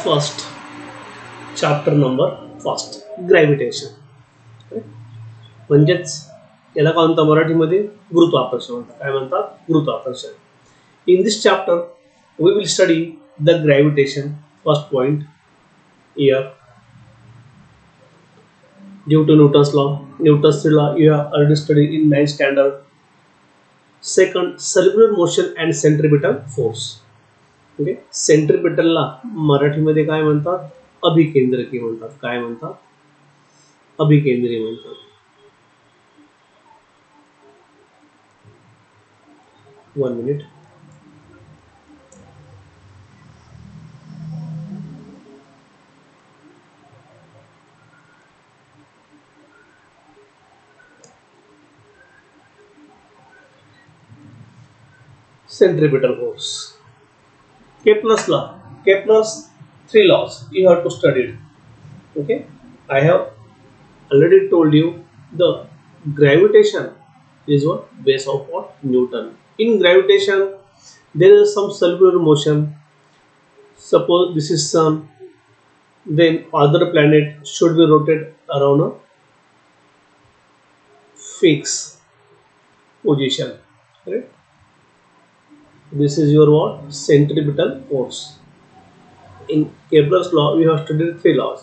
First chapter number first gravitation म्हणजेच याला काय म्हणतात मराठीमध्ये गुरुत्वाकर्षण म्हणतात. काय म्हणतात? गुरुत्वाकर्षण. In this chapter we will study the gravitation. First point here, due to Newton's law. Newton's law you have already studied in 9th standard. Second, circular motion and centripetal force. Okay, centripetal ला मराठीमध्ये काय म्हणतात? अभिकेंद्रकी म्हणतात. काय म्हणतात? अभिकेंद्री म्हणतात. 1 minute. Centripetal force. Kepler's law. Kepler's 3 laws you have to study it. Okay, I have already told you the gravitation is what? Base of what? Newton. In gravitation there is some circular motion. Suppose this is sun, then other planet should be rotate around a fixed position. Right? This is your what? Centripetal force. In Kepler's law we have studied 3 laws.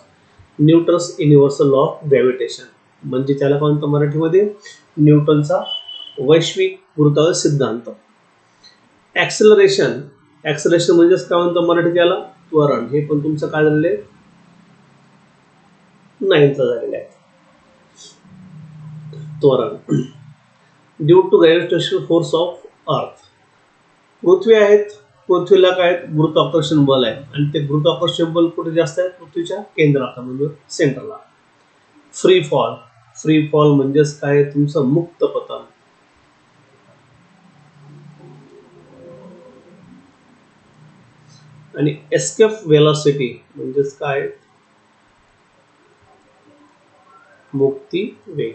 Newton's universal law of gravitation म्हणजे त्याला काय म्हणतात मराठीमध्ये? न्यूटनचा वैश्विक गुरुत्वाकर्षण सिद्धांत. Acceleration. Acceleration म्हणजेच काय म्हणतात मराठी त्याला? त्वरण. हे पण तुमचं काय झालेलं आहे? 9th झालेलं आहे. त्वरण. Due to gravitational force of earth. पृथ्वी आहेत, पृथ्वीला काय गुरुत्वाकर्षण बल आहे आणि ते गुरुत्वाकर्षण बल कुठे जास्त आहे? पृथ्वीच्या केंद्रात म्हणजे सेंटरला. Free fall. फ्री फॉल म्हणजेच काय? तुमचं मुक्त पतन. आणि एस्केप वेलोसिटी म्हणजेच काय? मुक्ती वेग.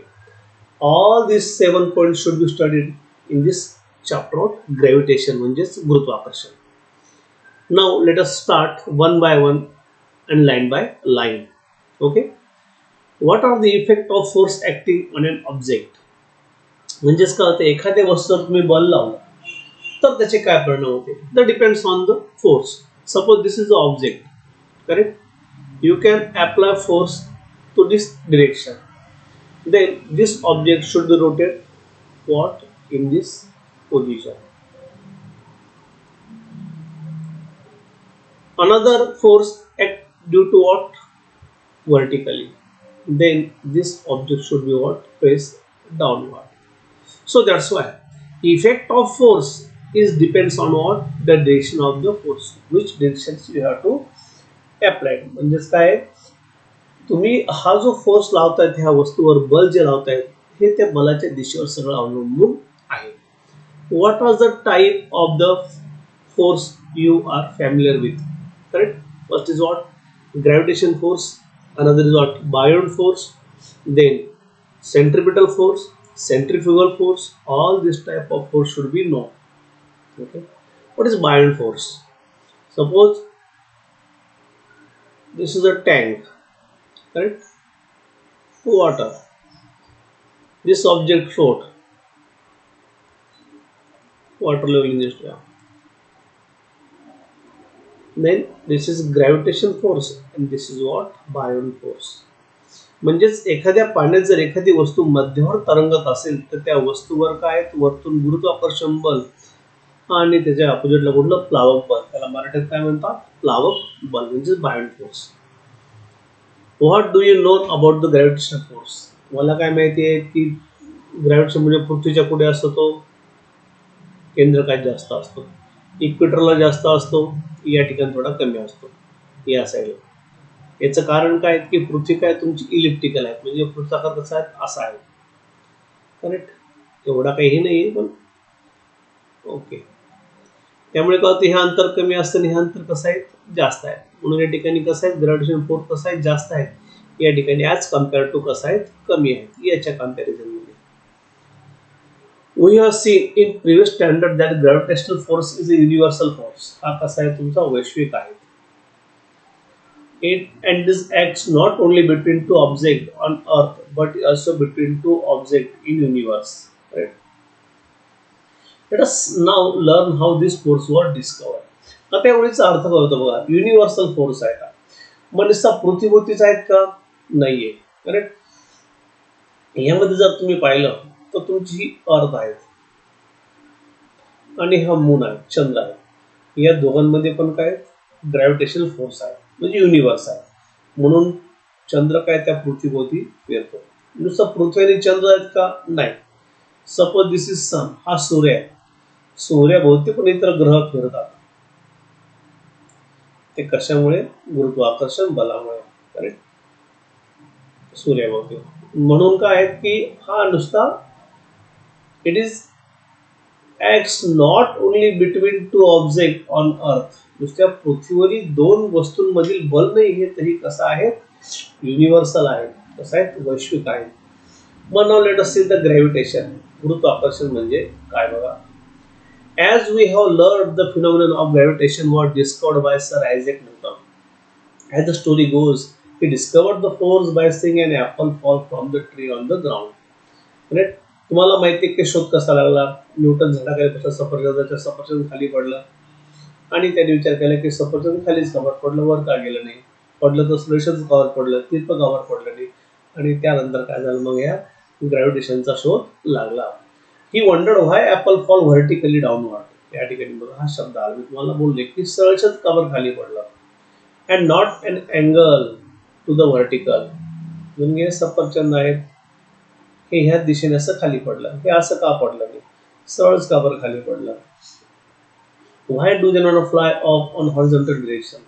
All this 7 points should be studied in this chapter of gravitation म्हणजेच गुरुत्वाकर्षण. Now let us start one by one and line by line. Okay, what are the effect of force acting on an object? म्हणजेच काय होते? एखाद्या वस्तूवर तुम्ही बल लावलं तर त्याचे काय परिणाम होते? That depends on the force. Suppose this is the object, correct? You can apply force to this direction. Then this object should be rotated what? In this position. Another force act due to what? Vertically. Then this object should be what? Pressed downward. So that's why effect of force is depends on what? The direction of the force. Which directions you have to apply. म्हणजेच काय? तुम्ही हा जो force लावताय ह्या वस्तूवर बल जे लावताय हे त्या बलाच्या दिशेवर सगळं अवलंबून आहे. What was the type of the force you are familiar with? Correct? First is what? Gravitation force. Another is what? Buoyant force. Then centripetal force, centrifugal force. All this type of force should be known. Okay. What is buoyant force? Suppose this is a tank. Correct? Water. This object float. Water level in this area. Then this is gravitation force and this is what? Buoyant force. म्हणजेच एखाद्या पाण्यात जर एखादी वस्तू मध्यावर तरंगत असेल तर त्या वस्तूवर काय? वरतून गुरुत्वाकर्षण बल आणि त्याच्या अपोजिटला कुठलं? प्लावक बल. त्याला मराठीत काय म्हणतात? प्लावक बल म्हणजेच buoyant force. What do you know about the gravitational force? मला काय माहिती आहे की ग्रॅव्हिटेशन म्हणजे पृथ्वीच्या कुठे असतो तो? केंद्र काय जास्त असतो. इक्वेटरला जास्त असतो, या ठिकाणी थोडा कमी असतो या साईडला. याचं कारण काय? की पृथ्वी काय तुमची इलिप्टिकल आहे म्हणजे पृथ्वीचा कसा आहे? असा आहे. करेक्ट? एवढा काही नाही पण ओके. त्यामुळे काय होतं? हे अंतर कमी असतं आणि हे अंतर कसं आहे? जास्त आहे. म्हणून या ठिकाणी कसं आहे? ग्रॅव्हिटेशन फोर्स कसं आहे? जास्त आहे. या ठिकाणी ॲज कम्पेअर टू कसं आहे? कमी आहे याच्या comparison. We have seen in previous standard that gravitational force is a universal force. हा कसा आहे? तुमचा वैश्विक आहे. It and this acts not only between two objects on Earth but also between two objects in universe. Right? Let us now learn how this force was discovered. आता एवढीचा अर्थ कळतो बघा. युनिव्हर्सल फोर्स आहे का? मग नुसता पृथ्वीभोवतीच आहेत का? नाहीये. करेक्ट. यामध्ये जर तुम्ही पाहिलं तर तुमची ही अर्थ आहे आणि हा मून आहे, चंद्र आहे. या दोघांमध्ये पण काय ग्रॅव्हिटेशनल फोर्स आहे, म्हणजे युनिव्हर्स आहे. म्हणून चंद्र काय त्या पृथ्वीभोवती फिरतो. नुसतं पृथ्वी आणि चंद्र आहेत का? नाही. सपोज दिस इज सन, हा सूर्य आहे. सूर्याभोवती पण इतर ग्रह फिरतात. ते कशामुळे? गुरुत्वाकर्षण बलामुळे. करेक्ट. सूर्याभोवती म्हणून काय आहे की हा नुसता it is acts not only between two object on earth. नुसत्या पृथ्वीवरील दोन वस्तूंमधील बल नाही, हे तरी कसं आहे? युनिव्हर्सल आहे. कसं आहे? वैश्विक आहे. मग now let us see the gravitation. गुरुत्वाकर्षण म्हणजे काय बघा. As we have learned, the phenomenon of gravitation was discovered by Sir Isaac Newton. As the story goes, he discovered the force by seeing an apple fall from the tree on the ground. Right? तुम्हाला माहिती आहे की शोध कसा लागला? Newton झाडाखाली बसला, सफरचंद खाली पडलं आणि त्याने विचार केला की सफरचंद खालीच कवर पडलं, वर का गेलं नाही? पडलं तर सुरेशच कवर पडलं, तिथं कवर पडलं नाही. आणि त्यानंतर काय झालं? मग या ग्रॅव्हिटेशनचा शोध लागला. ही वंडर्ड व्हाय ऍपल फॉल व्हर्टिकली डाऊनवर्ड. या ठिकाणी बघा हा शब्द आला. मी तुम्हाला बोलले की सरळच कवर खाली पडलं. And not an angle to the vertical. म्हणजे सफरचंद आहेत हे ह्या दिशेने असं खाली पडलं. हे असं का पडलं नाही? सरळच कवर खाली पडलं. Why do they not fly off on horizontal direction.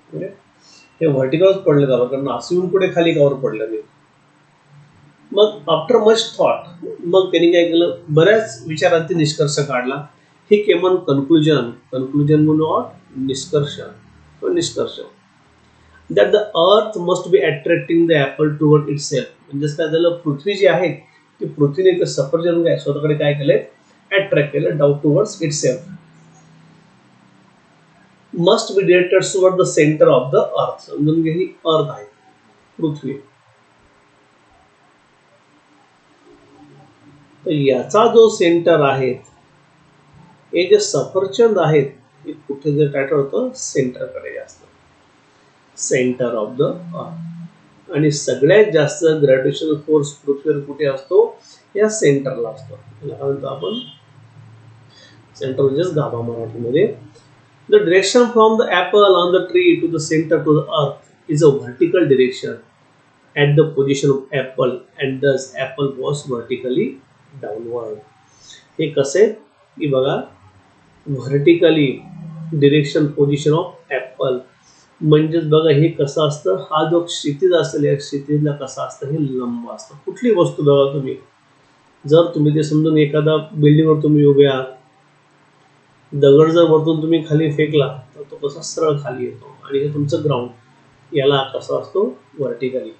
म्हणजे हे व्हर्टिकलच पडलं कवर, कारण असं येऊन कुठे खाली कवर पडलं नाही. मग आफ्टर मच थॉट, मग त्यांनी काय केलं? बऱ्याच विचारांती निष्कर्ष काढला. He came on conclusion. Conclusion not निष्कर्ष. निष्कर्ष that the earth must be attracting the apple toward itself. म्हणजे काय झालं? पृथ्वी जी आहे ती पृथ्वीने सफरचंद काय स्वतःकडे काय केलंय? अट्रॅक्ट केलं down towards it self. Must be directed toward the centre of the अर्थ. समजून घ्या, ही अर्थ आहे, पृथ्वी. तर याचा जो सेंटर आहे, हे जे सफरचंद आहेत हे कुठे जर टायटल होतं? सेंटरकडे जास्त. सेंटर ऑफ द अर्थ. आणि सगळ्यात जास्त ग्रॅव्हिटेशनल फोर्स पृथ्वीवर कुठे असतो? या सेंटरला असतो. काय म्हणतो आपण? सेंटर म्हणजेच गाभा मराठीमध्ये. The direction from the apple on the tree to the centre to the earth is a vertical direction at the position of apple, and thus apple was vertically downward. हे कसे की बघा, vertically direction position of apple म्हणजेच बघा हे कसं असतं? हा जो क्षितिज असेल या क्षितिजला कसं असतं? हे लंब असतं. कुठली वस्तू बघा तुम्ही, जर तुम्ही ते समजून एखादा बिल्डिंगवर तुम्ही उभे आहात, दगड जर वरतून तुम्ही खाली फेकला तर तो कसा सरळ खाली येतो. आणि हे तुमचं ग्राउंड, याला कसा असतो? व्हर्टिकली.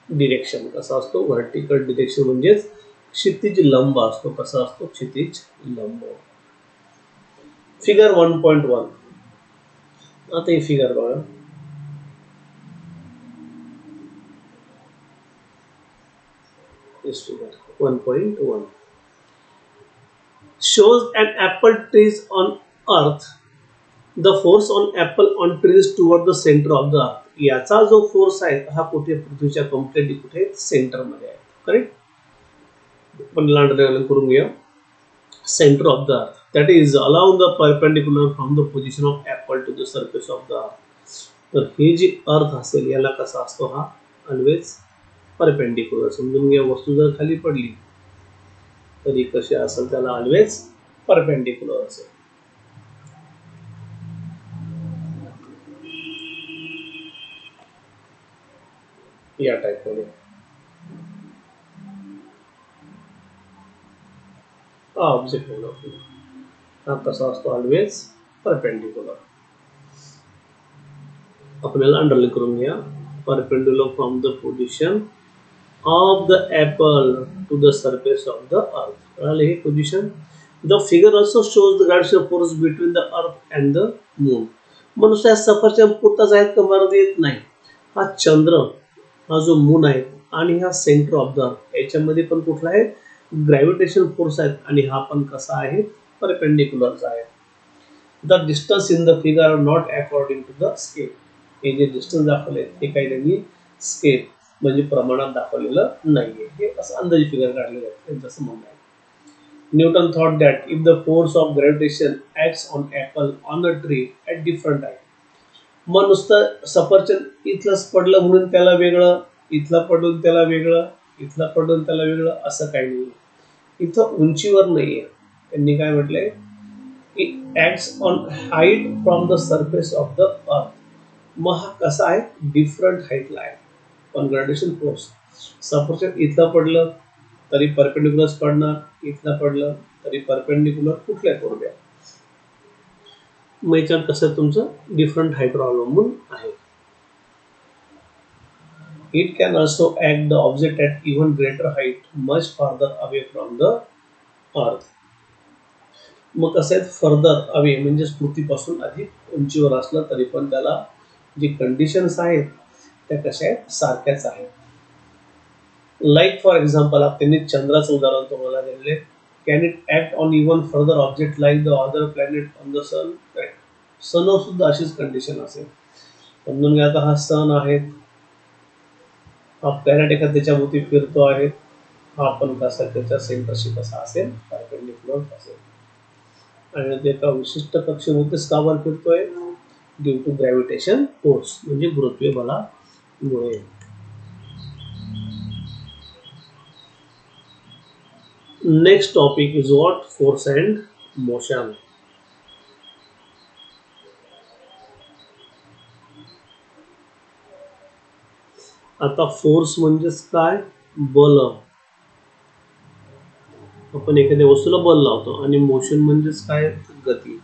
डिरेक्शन कसा असतो? व्हर्टिकल डिरेक्शन म्हणजेच क्षितिज लंब असतो. कसा असतो? क्षितिज लंब. फिगर 1.1. आता ही फिगर बघा. Figure 1.1 shows an apple trees on earth. The force on apple on trees toward the center of the earth. याचा जो फोर्स आहे हा कुठे? पृथ्वीच्या कम्प्लीटली कुठे? सेंटर मध्ये आहे. करेक्ट. पण अंडरलाईन करून घ्या. Centre of the earth, that is along the perpendicular from the position of apple to the surface of the earth. तर हे जे अर्थ असेल याला कसा असतो? हा ऑलवेज परपेंडिक्युलर. समजून घ्या, वस्तू जर खाली पडली तरी कशी असेल? त्याला ऑलवेज परपेंडिक्युलर असेल. या टाइप मध्ये हा ऑब्जेक्ट हा कसा असतो? Always perpendicular. आपल्याला अंडरलाईन करून घ्या. Perpendicular from the position of the apple to the surface of the earth. कळालं हे position? The figure also shows the gravitational force between the earth and the moon. मग नुसत्या सफरचंद पुरताच आहेत का मरद येत नाही. हा चंद्र, हा जो मून आहे आणि हा सेंटर ऑफ द अर्थ याच्यामध्ये पण कुठला आहे ग्रॅव्हिटेशन फोर्स आहेत आणि हा पण कसा आहे परपेंडिक्युलरचा आहे. The distance in the figure are not according to the scale. हे जे डिस्टन्स दाखवले ते काही त्यांनी स्केल म्हणजे प्रमाणात दाखवलेलं नाहीये. हे असं अंदाजे फिगर काढलेलं आहे त्यांचं असं म्हणणं आहे. Newton thought that if the force of gravitation acts on apple on a tree at different time. मग नुसतं सफरचंद इथलंच पडलं म्हणून त्याला वेगळं, इथला पडून त्याला वेगळं, इथला पडून त्याला वेगळं असं काही नाही. इथं उंचीवर नाहीये. त्यांनी काय म्हटलंय, it acts on height from the surface of the अर्थ. मग हा कसा आहे डिफरंट हाईटला आहे. पण ग्रॅव्हिटेशन फोर्स सफरचंद इथलं पडलं तरी परपेंडिक्युलर पडणार, इथलं पडलं तरी परपेंडिक्युलर कुठल्या करू द्या. मग याच्यात कसं तुमचं डिफरंट हाईटवर अवलंबून आहे. It can also act the object at even greater height much farther away from the earth. मग कसं आहे फर्दर अवे म्हणजे पृथ्वीपासून अधिक उंचीवर असलं तरी पण त्याला जी कंडिशन्स आहेत त्या कशा आहेत सारख्याच आहेत. लाईक फॉर एक्झाम्पल त्यांनी चंद्राचं उदाहरण तुम्हाला दिले. Can it act on even further object like the other planet on the sun. सनवर सुद्धा अशीच कंडिशन असेल. समजून घ्या आता हा सन आहे, हा प्लॅनेट एखादा त्याच्या भोवती फिरतो आहे, हा पण कसा त्याच्या सेंटरशी कसा असेल परपेंडिक्युलर असेल आणि ते एका विशिष्ट कक्षेभोवतीच का बरं फिरतोय ड्यू टू ग्रॅव्हिटेशन फोर्स म्हणजे गुरुत्वीय बलामुळे. Next topic is what? Force and motion. आता फोर्स म्हणजेच काय बल. आपण एखाद्या वस्तूला बल लावतो आणि मोशन म्हणजेच काय गती.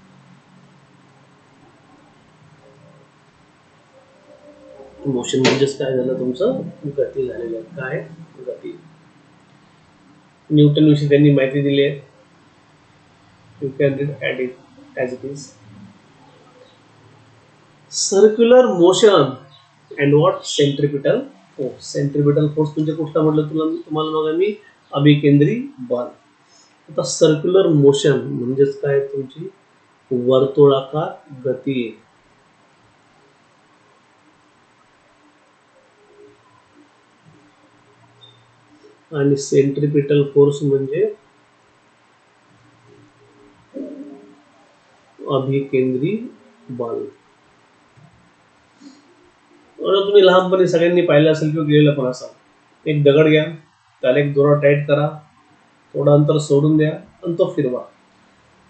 मोशन म्हणजेच काय झालं तुमचं गती झालेलं आहे. काय गती. न्यूटन विषयी त्यांनी माहिती दिली आहे. You can read at it as it is. Circular motion and what centripetal force. Centripetal force म्हणजे कुठला म्हटलं तुम्हाला मग मी अभिकेंद्री बल. आता सर्क्युलर मोशन म्हणजेच काय तुमची वर्तुळाकार गती. आणि सेंट्रिपिटल फोर्स म्हणजे अभिकेंद्री बल. तुम्ही लहानपणी सगळ्यांनी पाहिलं असेल किंवा गेलेलं पण असाल. एक दगड घ्या, त्याला एक दोरा टाईट करा, थोडं अंतर सोडून द्या आणि तो फिरवा.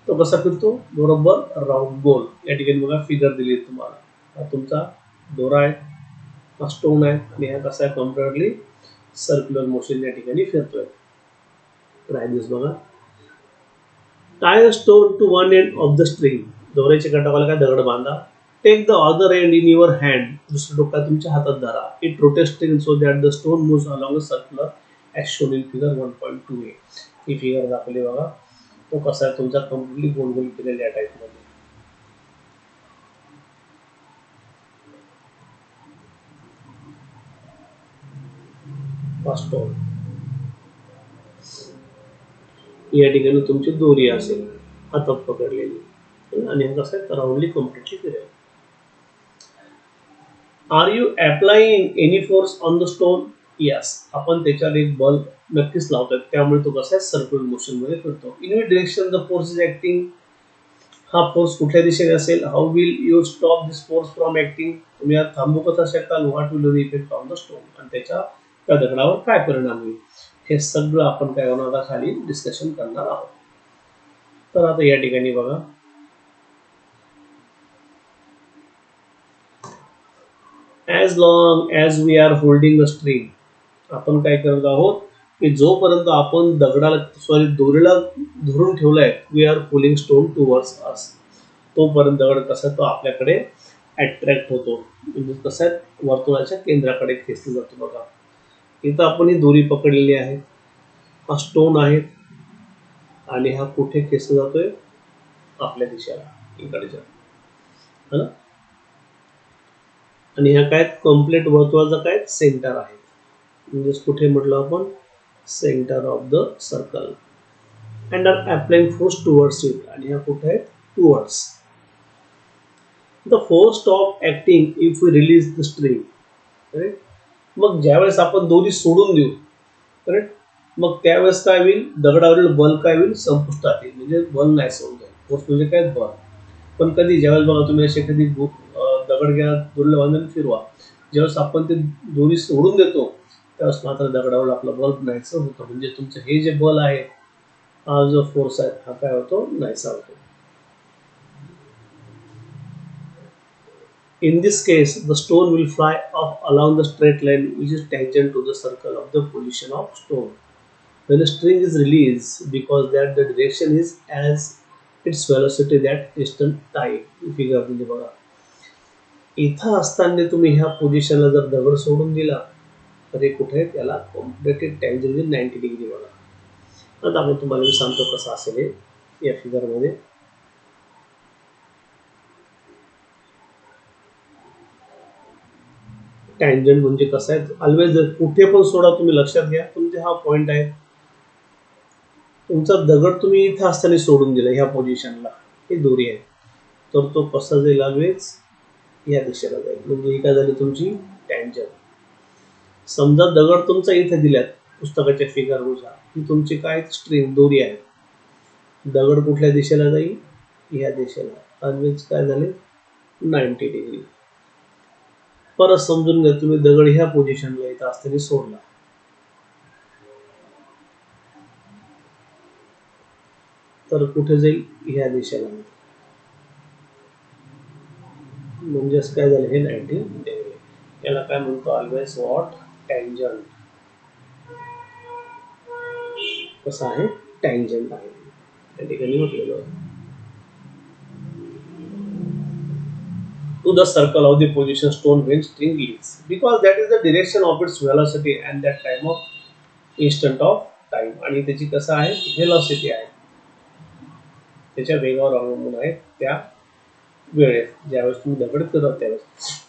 तो कसा फिरतो बरोबर राऊंड गोल. या ठिकाणी बघा फिगर दिली तुम्हाला. हा तुमचा दोरा आहे, हा स्टोन आहे आणि हा कसा आहे कम्प्लिटली सर्क्युलर मोशन या ठिकाणी फिरतोय. ट्राय दिस बघा. Tie stone to one end of the string. दोऱ्याच्या काठाला काय दगड बांधा. Take the other end in your hand. दुसरं डोका तुमच्या हातात धरा. It rotates so that the stone moves along circular as shown in figure 1.2a. ही फिगर दाखवली बघा. तो कसा आहे तुमचा कम्प्लिटली गोल गोल केलेल्या टाईपमध्ये. स्टोन या ठिकाणी तुमची दोरी असेल हातात पकडलेली आणि हा कसा आहे राऊंडली कम्प्लिटली फिरेल. Are you applying any force on the stone. Yes. आपण त्याच्यावर एक बल नक्कीच लावतोय त्यामुळे तो कसा आहे सर्क्युलर मोशन मध्ये फिरतो. In which direction the force is acting. हा फोर्स कुठल्या दिशेने असेल. How will you stop this force from acting. तुम्ही यात थांबू कसा शकाल. What will the effect on the stone. आणि त्याच्या त्या दगडावर काय परिणाम होईल हे सगळं आपण काय होणार खाली डिस्कशन करणार आहोत. तर आता या ठिकाणी बघा. As long as we are holding a string. आपण काय करत आहोत की जोपर्यंत आपण दगडाला दोरीला धरून ठेवलाय we are pulling stone towards us. तोपर्यंत दगड कसा तो आपल्याकडे अट्रॅक्ट होतो म्हणजे कसं आहे वर्तुळाच्या केंद्राकडे खेचला जातो. बघा इथं आपण ही दोरी पकडलेली आहे, हा स्टोन आहे आणि हा कुठे खेचला जातोय आपल्या दिशेला इकडच्या. है ना. आणि ह्या काय कम्प्लीट वर्तुळाचा काय सेंटर आहे, म्हणजेच कुठे म्हटलं आपण centre of the circle and are applying force towards it, आणि ह्या कुठे आहेत towards. The force stop acting if we release the string. Correct. मग ज्यावेळेस आपण दोरी सोडून देऊ, करेक्ट, मग त्यावेळेस काय होईल, दगडावरील बल काय होईल संपुष्टात येईल, म्हणजे बल नाही सोडून जाईल. फोर्स म्हणजे काय बल. पण कधी ज्यावेळेस बघा तुम्ही असे कधी दगड घ्या, दोरीला बांधून फिरवा, ज्यावेळेस आपण ते दोरी सोडून देतो त्यावेळेस मात्र दगडावर आपलं बल नाहीसं होतं, म्हणजे तुमचं हे जे बल आहे, हा जो फोर्स आहे हा काय होतो नाहीसा होतो. In this case, the stone will fly off along the straight line which is tangent to the circle of the position of stone. When a string is released, because that the direction is as its velocity that instant time. Figure म्हणजे बघा, इथं असताना तुम्ही ह्या पोझिशनला जर दगड सोडून दिला तर हे कुठे त्याला कॉम्प्लिटेड टँजंट 90 डिग्री बघा. आता आपण तुम्हाला मी सांगतो कसं असेल हे या फिगरमध्ये. टँजंट म्हणजे कसं आहे, ऑलवेज जर कुठे पण सोडा तुम्ही लक्षात घ्या, तुमचे हा पॉइंट आहे, तुमचा दगड तुम्ही इथं असताना सोडून दिला ह्या पोझिशनला, ही दोरी आहे, तर तो कसा जाईल ऑलवेज या दिशेला जाईल, म्हणजे ही काय झाली तुमची टँजंट. समजा दगड तुमचा इथे दिल्यात पुस्तकाच्या फिगरनुसार, ही तुमची काय स्ट्रिंग दोरी आहे, दगड कुठल्या दिशेला जाईल या दिशेला, ऑलवेज काय झाले 90 डिग्री. परत समजून घ्या, तुम्ही दगड ह्या पोझिशनला इथं असताना सोडला तर कुठे जाईल ह्या दिशेला, म्हणजेच काय झालं हे 90 डिग्री. याला काय म्हणतो ऑलवेज व्हॉट टँजंट. कसं आहे टँजंट आहे त्या ठिकाणी म्हटलेलं. To the circle of the position stone when string leaves, because that is the direction of its velocity and that time of instant of time. आणि त्याची कसं आहे व्हेलॉसिटी आहे, त्याच्या वेगावर अवलंबून आहे त्या वेळेत ज्यावेळेस तुम्ही दगड फिरवता त्यावेळेस.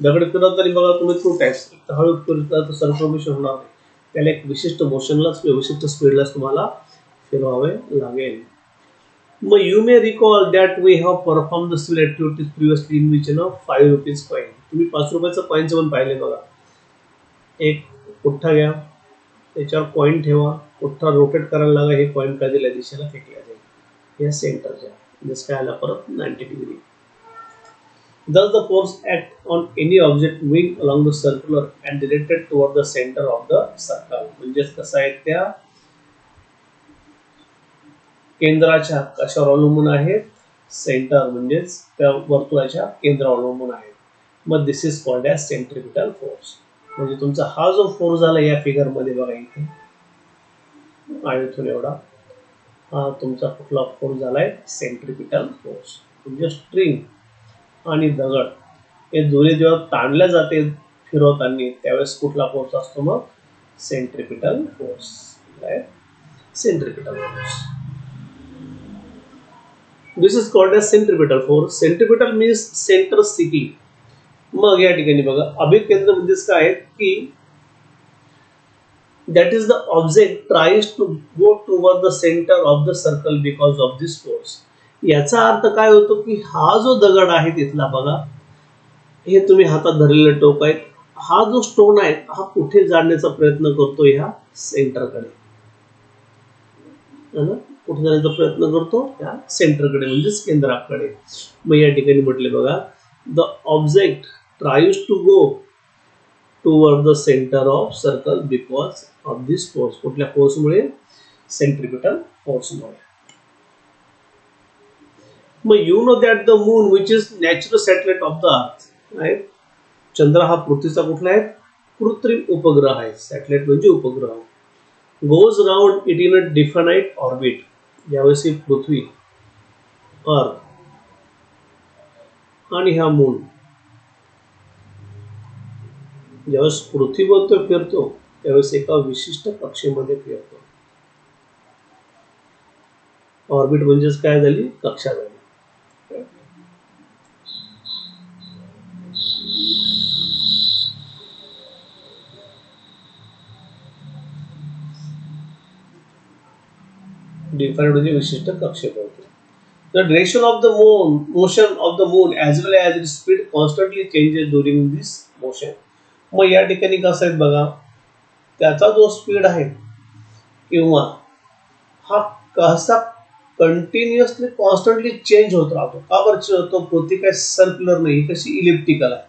दगड फिरवताना बघा तुम्ही टू टाइम्स, हळू फिरता तर सर्कम्फलेशन होणार नाही, त्याला एक विशिष्ट मोशनलाच विशिष्ट स्पीडलाच तुम्हाला फिरवावे लागेल. मग you may recall that we have perform the civil activities previously in which no 5 rupees coin. तुम्ही 5 रुपयाचं कॉईनचं पण पाहिले बघा. एक पुठ्ठा घ्या, त्याच्यावर कॉईन ठेवा, पुठ्ठा रोटेट करायला लागा, हे कॉईन काय दिल्या दिशेला फेकल्या जाईल या सेंटरच्या, जसं काय आला परत 90 degree. Thus the force act on any object moving along the circular and directed toward the center of the circle. म्हणजेच कसं आहे त्या केंद्राच्या कशावर अवलंबून आहेत, सेंटर म्हणजेच त्या वर्तुळाच्या केंद्रावर अवलंबून आहेत. मग this is called as centripetal force. म्हणजे तुमचा हा जो फोर्स झाला या फिगर मध्ये बघा, इथे आयथून एवढा हा तुमचा कुठला फोर्स झालाय सेंट्रिपिटल फोर्स. म्हणजे स्ट्रिंग आणि दगड हे दोन्ही जेव्हा ताणल्या जाते फिरवताना त्यावेळेस कुठला फोर्स असतो मग centripetal force. Centripetal force, this is called as centripetal force. Centripetal means centre seeking. मग या ठिकाणी बघा अभिकेंद्र म्हणजेच काय आहे की that is the object tries to go toward the center of the circle because of this force. याचा अर्थ काय होतो की हा जो दगड आहे तिथला बघा, हे तुम्ही हातात धरलेलं टोक आहे, हा जो स्टोन आहे हा कुठे जाण्याचा प्रयत्न करतो ह्या सेंटरकडे, कुठे जाण्याचा प्रयत्न करतो त्या सेंटरकडे म्हणजेच केंद्राकडे. मग या ठिकाणी म्हटले बघा the object tries to go toward the centre of circle because of this force. कुठल्या फोर्समुळे सेंट्रिपिटल फोर्समुळे. मग you know that the moon which is natural satellite of the earth, right. चंद्र हा पृथ्वीचा कुठला आहे कृत्रिम उपग्रह आहे, सॅटेलाइट म्हणजे उपग्रह. Goes round it in a definite orbit. ज्यावेळेस ही पृथ्वी अर्थ आणि हा मून ज्यावेळेस पृथ्वीभोवती फिरतो त्यावेळेस एका विशिष्ट कक्षेमध्ये फिरतो. ऑर्बिट म्हणजेच काय झाली कक्षा झाली. डिफाईन्ड म्हणजे विशिष्ट कक्षेभोवती. The direction of the motion of the moon as well as its speed constantly changes during this motion. मग या ठिकाणी कसं आहे बघा, त्याचा जो स्पीड आहे किंवा हा कसा कंटिन्युअसली कॉन्स्टंटली चेंज होत राहतो. का बरं चेंज होतो? पृथ्वी काय सर्क्युलर नाही, कशी इलिप्टिकल आहे.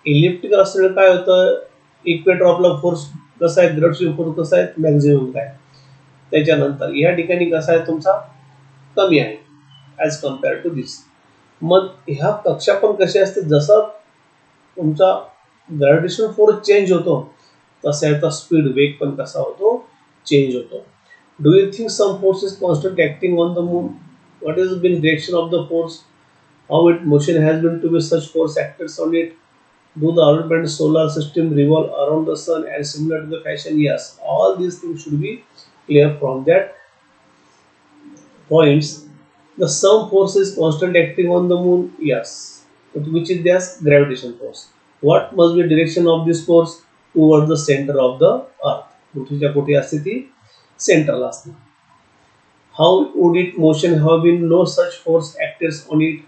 इलिप्टिकल असल्यामुळे काय होतं, इक्वेटर आपला फोर्स कसा आहे, ग्रेव्हिटेशनल फोर्स कसा आहे, मॅक्झिमम काय. त्याच्यानंतर या ठिकाणी कसा आहे तुमचा कमी आहे ॲज कम्पेअर टू दिस. मग ह्या कक्षा पण कशा असते, जसं तुमचा ग्रॅव्हिटेशनल फोर्स चेंज होतो तसा याचा स्पीड वेग पण कसा होतो, चेंज होतो. Do you think some force is constant acting on the moon? What is been direction of the force? How it motion has been to be such force acted on it? Do the Earth and solar system revolve around the sun and similar to the fashion? Yes, all these things should be clear from that points. The some force is constant acting on the moon. Yes, but which is this gravitation force? What must be direction of this force? Toward the center of the Earth. पृथ्वीच्या कुठे असते ती? सेंटरला असते. How would it motion have been no such force acted on it?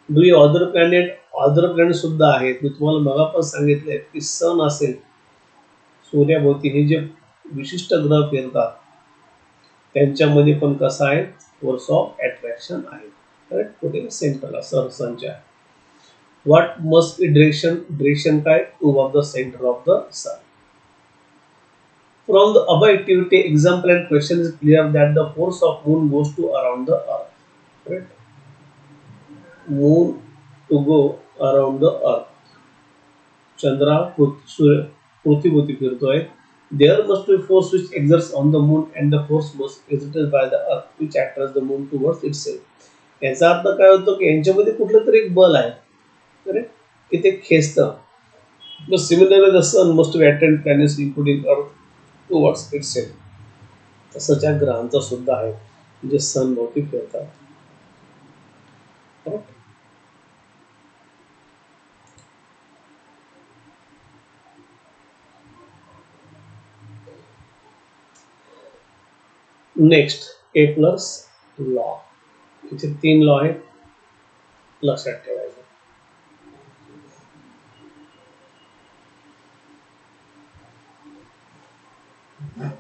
Do you other planet सुद्धा आहेत. मी तुम्हाला मगा पण सांगितलंय की सन असेल, सूर्याभोवती हे जे विशिष्ट ग्रह फिरतात त्यांच्यामध्ये पण कसं आहे, फोर्स ऑफ अट्रॅक्शन आहे. करेक्ट? कुठे? सेंटरला, सनच्या. व्हॉट मस्ट बी डिरेक्शन काय? Toward the centre of the sun. From the above activity example and question is clear that the force of moon goes to around the earth. Correct? Moon to go around the earth. चंद्रा पृथ्वीभोवती फिरतोय. There must be force which exerts on the moon and the force must exerted by the earth which attracts the moon towards itself. याचा अर्थ काय होतो की यांच्यामध्ये कुठलं तरी एक बल आहे, करेक्ट, की ते खेचतं. But similarly, the sun must be attend planets including Earth towards itself. तसंच या ग्रहांचा सुद्धा आहे, जे सन भोवती फिरतात. करेक्ट? Next Kepler's law. इथे 3 लॉ आहेत, लक्षात ठेवायचं.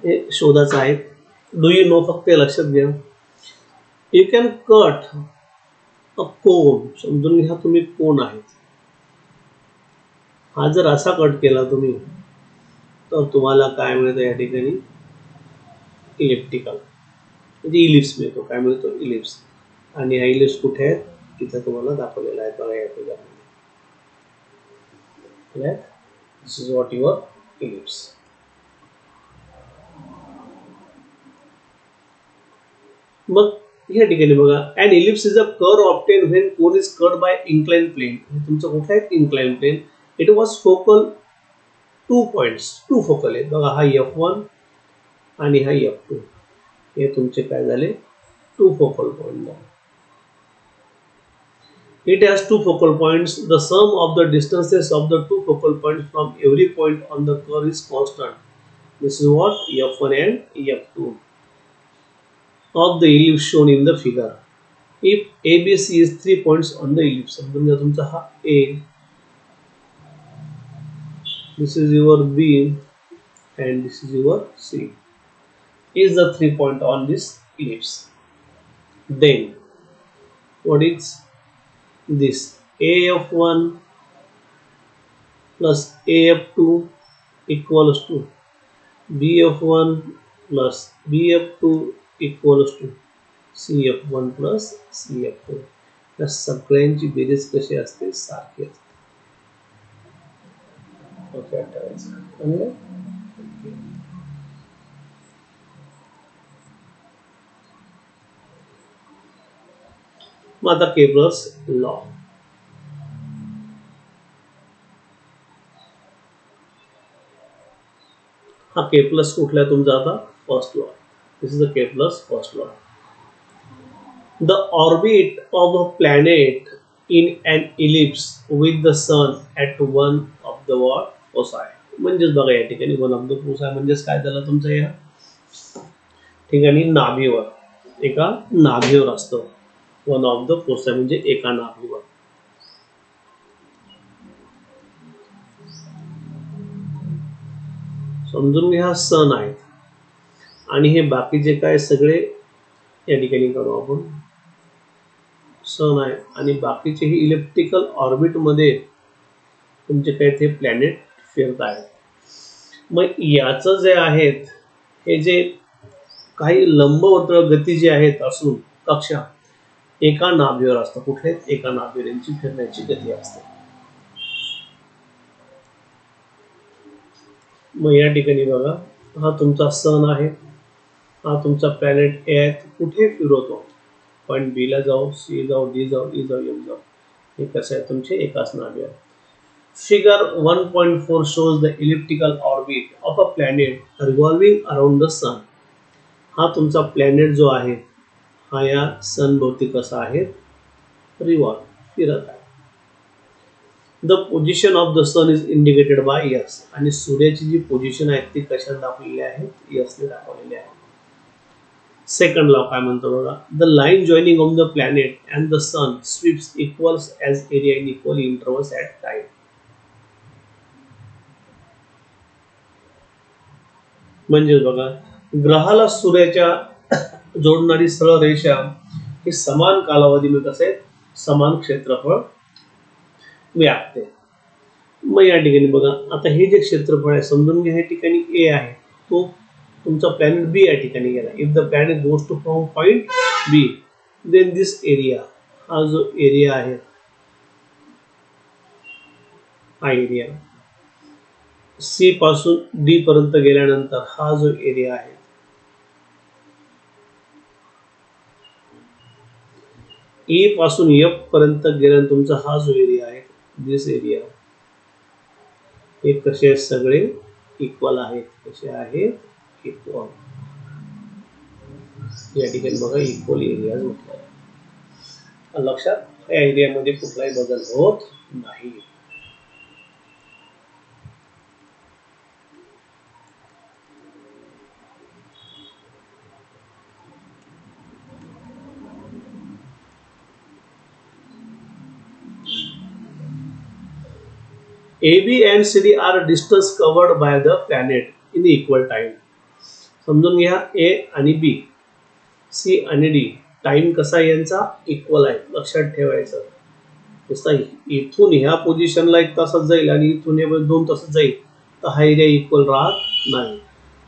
हे शोधाचं आहे. डू यू नो, फक्त लक्षात घ्या. यू कॅन कट अ कोन. समजून घ्या तुम्ही कोन आहेत. हा जर असा कट केला तुम्ही तर तुम्हाला काय मिळतं या ठिकाणी? इलिप्टिकल, म्हणजे इलिप्स मिळतो. काय मिळतो? इलिप्स. आणि हा इलिप्स कुठे आहे? तिथे तुम्हाला दाखवलेला आहे बघा या ठिकाणी. This is what your ellipse. मग या ठिकाणी बघा, and ellipse is a curve obtain when cone is cut by incline plane. तुमचं कुठे आहे? Incline plane. It was focal 2 points, 2 focal आहेत बघा. हा F1 आणि हा F2. हे तुमचे काय झाले? 2 focal point. It has 2 focal points. The sum of the distances of the 2 focal points from every point on the curve is constant. This is what? F1 and F2 of the ellipse shown in the figure. If ABC is 3 points on the ellipse, समजून घ्या तुमचा हा A, this is your B and this is your C, is the 3 point on this ellipse. Then what is this? AF1 plus AF2 equals to BF1 plus BF2 equals to CF1 plus CF2. या सगळ्यांची बेरीज कशी असते? सारखी असते. Okay, आठवायचं. मग आता केपलर्स लॉ. हा केपलर्स कुठला आहे तुमचा? आता first law. This is the Kepler's first law. The orbit of a planet in an ellipse with the sun at one of the what foci. म्हणजेच बघा या ठिकाणी वन ऑफ द फोसाय म्हणजेच काय झालं तुमचं? या ठिकाणी नाभीवर एका नाभीवर असतं. वन ऑफ द फोर्स आहे म्हणजे एका नाभीवर. समजून घ्या सन आहेत आणि हे बाकीचे काय सगळे या ठिकाणी करू आपण. सन आहे आणि बाकीचे हे इलेक्ट्रिकल ऑर्बिट मध्ये तुमचे काय ते प्लॅनेट फिरत आहेत. मग याचं जे आहेत हे जे काही लंबवर्तुळ गती जी आहेत असून कक्षा एका नाभीवर असतं. कुठे एका नाभीवर यांची फिरण्याची गती असते. मग या ठिकाणी बघा हा तुमचा सन आहे, हा तुमचा प्लॅनेट ए आहे. कुठे फिरवतो पॉईंट बी ला जाऊ, सी जाऊ, डी जाऊ, ई जाऊ, एम जाऊ. हे कसं आहे तुमचे एकाच नाभीवर. Figure 1.4 shows the elliptical orbit of a planet revolving around the sun. हा तुमचा प्लॅनेट जो आहे हा या सन भोवती कसा आहे रिव्हॉल्व फिरत आहे. The position of the sun is indicated by S. आणि सूर्याची जी पोझिशन आहे ती कशात दाखवलेली आहे, एस ने दाखवलेली आहे. सेकंड लॉ काय म्हणतो बघा. The line joining of the planet and the sun sweeps equals as area in equal intervals at time. म्हणजे बघा ग्रहाला सूर्याच्या जोडणारी सरळ रेषा ही समान कालावधीमध्ये कसे समान क्षेत्रफळ व्यापते. मग या ठिकाणी बघा आता हे जे क्षेत्रफळ आहे समजून घ्या. या ठिकाणी ए आहे तो तुमचा प्लॅनेट बी या ठिकाणी गेला. If the planet goes to from point B then this area, हा जो एरिया आहे हा एरिया सी पासून डी पर्यंत गेल्यानंतर हा जो एरिया आहे ए पासून एफ पर्यंत गेल्यानंतर तुमचा हा जो एरिया आहे दिस एरिया हे कसे सगळे इक्वल आहेत. कसे आहेत इक्वल. या ठिकाणी बघा इक्वल एरिया म्हटलं. लक्षात या एरियामध्ये कुठलाही बदल होत नाही. AB and CD are distance covered by the planet in equal time. समजून घ्या ए आणि बी, सी आणि डी टाइम कसा यांचा इक्वल आहे. लक्षात ठेवायचं. इथून ह्या पोझिशनला 1 तासात जाईल आणि इथून 2 तासात जाईल तर हा एरिया इक्वल राहत नाही.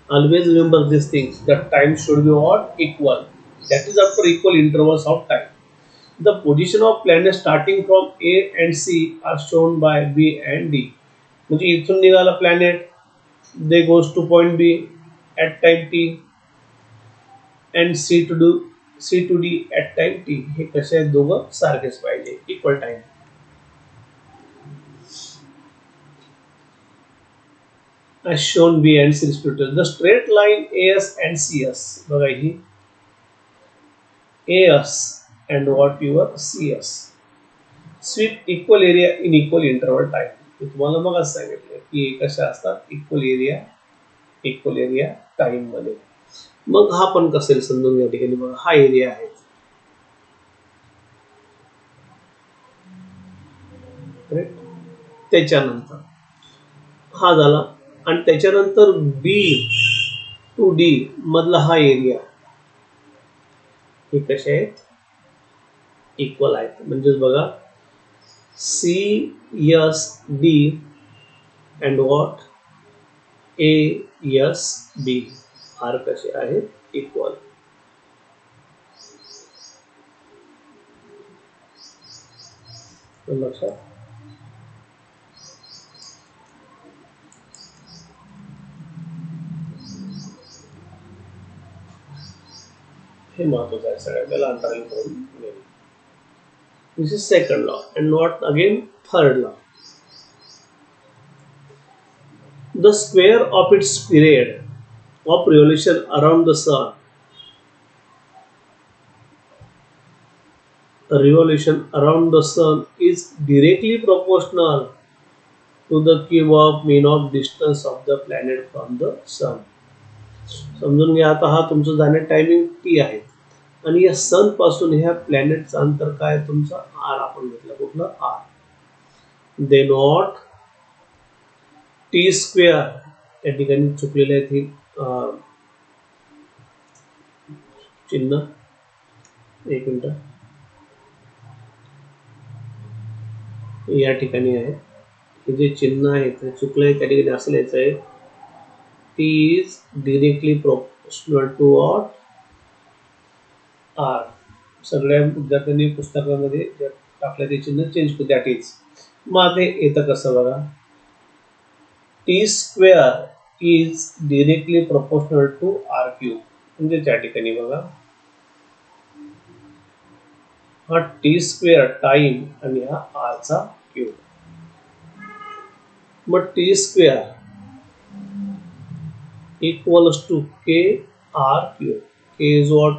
Always remember this things. The time should be what equal. That is after equal intervals of time. The position of planets starting from A and C are shown by B and D. म्हणजे इथून निघाला planet, they goes to point B at time T and C to D at time T. हे कसे आहेत दोघं सारखेच पाहिजे equal time. As shown B and C respectively. The straight line AS and CS बघा ही AS and what your CS sweep equal area in equal interval time. तुम्हाला मग असं सांगितलं की कशा असतात इक्वल एरिया टाइम मध्ये. मग हा पण कसेल समजून घ्या. ठिकाणी बघा हा एरिया आहे त्याच्यानंतर हा झाला आणि त्याच्यानंतर बी टू डी मधला हा एरिया हे कसे आहेत इक्वल आहेत. म्हणजेच बघा C S D and what A S B are कसे आहेत इक्वल. लक्षात. हे महत्वाचं आहे सगळ्याला अंतराळी करून. This is second law and not again third law. The square of its period of revolution around the sun, the revolution around the sun is directly proportional to the cube of mean of distance of the planet from the sun. समजून घ्या. आता हा तुमचं जाणे timing T आहे आणि या सन पासून ह्या प्लॅनेटचं अंतर काय तुमचं आर आपण घेतलं कुठलं R. They not T square त्या ठिकाणी चुकलेले आहेत ही चिन्ह. एक मिनिट या ठिकाणी आहे हे जे चिन्ह आहे ते चुकलंय त्या ठिकाणी असं लिहायचं आहे T is directly proportional to what R. सगळ्या विद्यार्थ्यांनी पुस्तकामध्ये टाकलं ते चिन्ह चेंज करू दॅट इज. मग ते येतं कसं बघा T square is directly proportional to R cube. म्हणजे त्या ठिकाणी बघा हा टी स्क्वेअर टाइम आणि हा आरचा क्यूब. मग T square equals to K R cube. K is what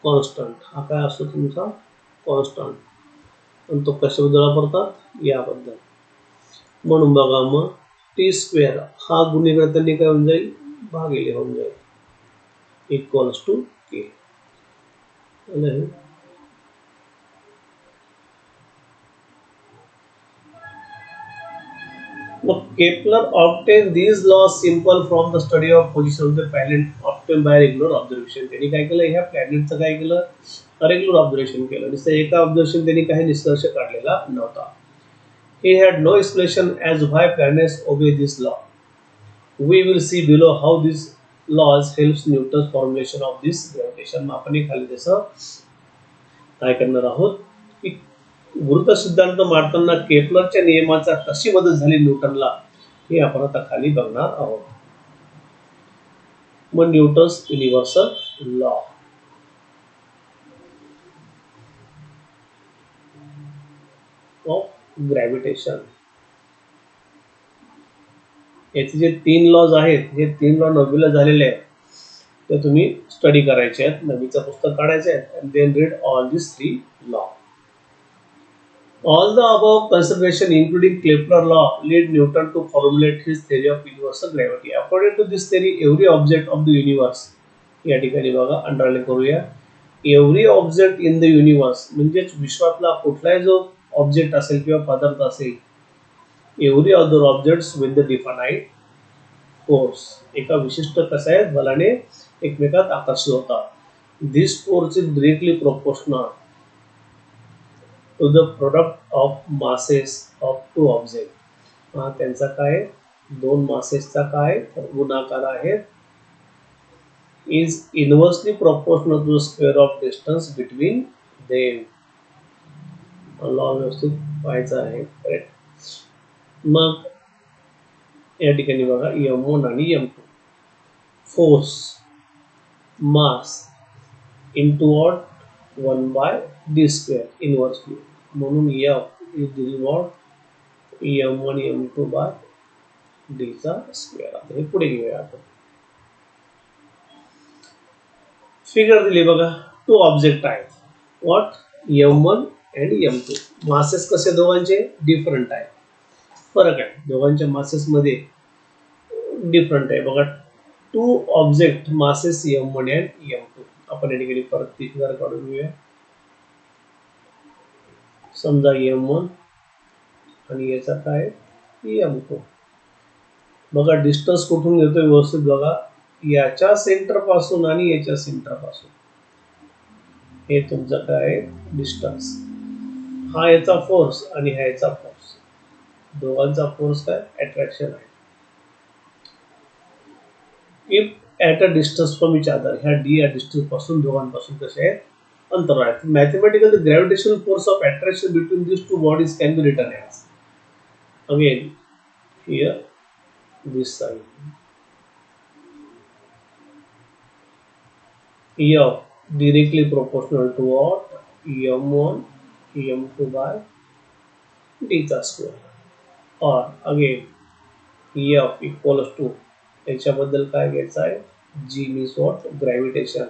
constant. हा काय असतो तुमचा कॉन्स्टंट. आणि तो कशाबद्दल वापरतात याबद्दल. म्हणून बघा मग टी स्क्वेअर हा गुणिले काय होऊन जाईल भागिले होऊन जाईल equals to K. Kepler obtained these laws simple from the study of position of the planet obtained by regular observation. त्यांनी काय केलं ह्या प्लॅनेटचं काय केलं रेग्युलर ऑब्झर्वेशन केलं. नुसतं एका ऑब्झर्वेशन त्यांनी काही निष्कर्ष काढलेला नव्हता. He had no explanation as why planets obey this law. We will see below how these laws helps Newton's formulation of this gravitation. आपण खाली त्याचं काय करणार आहोत की गुरुत्व सिद्धांत मांडताना केपलरच्या नियमाचा कशी मदत झाली न्यूटनला हे आपण आता खाली बघणार आहोत. मग Newton's universal law. Of gravitation. याचे जे 3 लॉज आहेत हे 3 लॉ 9वीला झालेले आहेत ते तुम्ही स्टडी करायचे आहेत. 9वीचं पुस्तक काढायचे आहे and then read all these 3 law. All the above consideration including Kepler law led Newton to formulate his theory of universal gravity. According to this theory every object of the universe या ठिकाणी बघा underline करूया every object in the universe म्हणजेच विश्वातला कुठलाही जो object असेल किंवा पदार्थ असेल every other objects with the defined force एका विशिष्ट कसा आहे बलाने एकमेकात आकर्षित होतात. This force is directly proportional to the product of masses of two object. हा त्यांचा काय दोन मासेसचा काय गुणाकार आहे is inversely proportional to the square of distance between them. Law व्यवस्थित पाहायचा आहे करेक्ट. मग या ठिकाणी बघा m1 आणि m2 force mass into what 1/d square inversely म्हणून f इज दिली what m1 m2 by d चा स्क्वेअर. आता हे पुढे घेऊया आपण. फिगर दिली बघा 2 ऑब्जेक्ट आहेत what m1 and m2. Masses कसे दोघांचे डिफरंट आहे फरक आहे दोघांच्या मासेस मध्ये डिफरंट आहे बघा 2 object masses m1 and m2. आपण या ठिकाणी परत ती फिगर काढून घेऊया. समजा m1 आणि याचा काय m2. बघा डिस्टन्स कुठून घेतोय व्यवस्थित बघा याच्या सेंटर पासून आणि याच्या सेंटर पासून हे तुमचं काय डिस्टन्स. हा याचा फोर्स आणि हा याचा फोर्स दोघांचा फोर्स काय अट्रॅक्शन आहे. If at a distance from each other ह्या डी या डिस्टन्स पासून दोघांपासून कसे आहेत अंतर आहेत. Mathematical the gravitational force of attraction between this two bodies can be written as again here this side F directly proportional to what m1 m2 by d square or again F equals to याच्याबद्दल काय घ्यायचं आहे g means what gravitation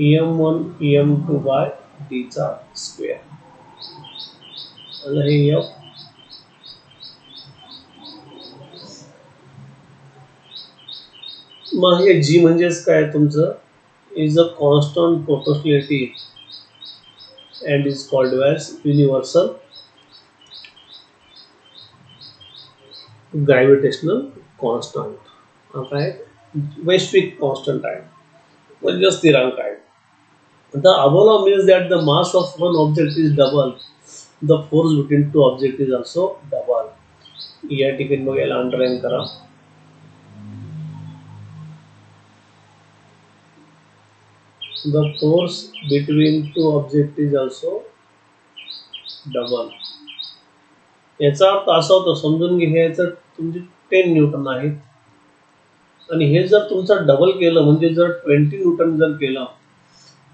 m1 m2 by d square. हे F मग हे जी म्हणजेच काय तुमचं is a constant proportionality and is called as universal gravitational constant. आता आहे वैश्विक कॉन्स्टंट आहे म्हणजे स्थिरांक आहे. The above law means that the mass of one object is double, the force between two objects is also double. या ठिकाणी मग याला अंडरलाईन करा. The force between two objects is also double. याचा अर्थ असा होतो, समजून घे, याचं तुमचे 10 न्यूटन आहेत आणि हे जर तुमचं डबल केलं म्हणजे जर 20 न्यूटन जर केलं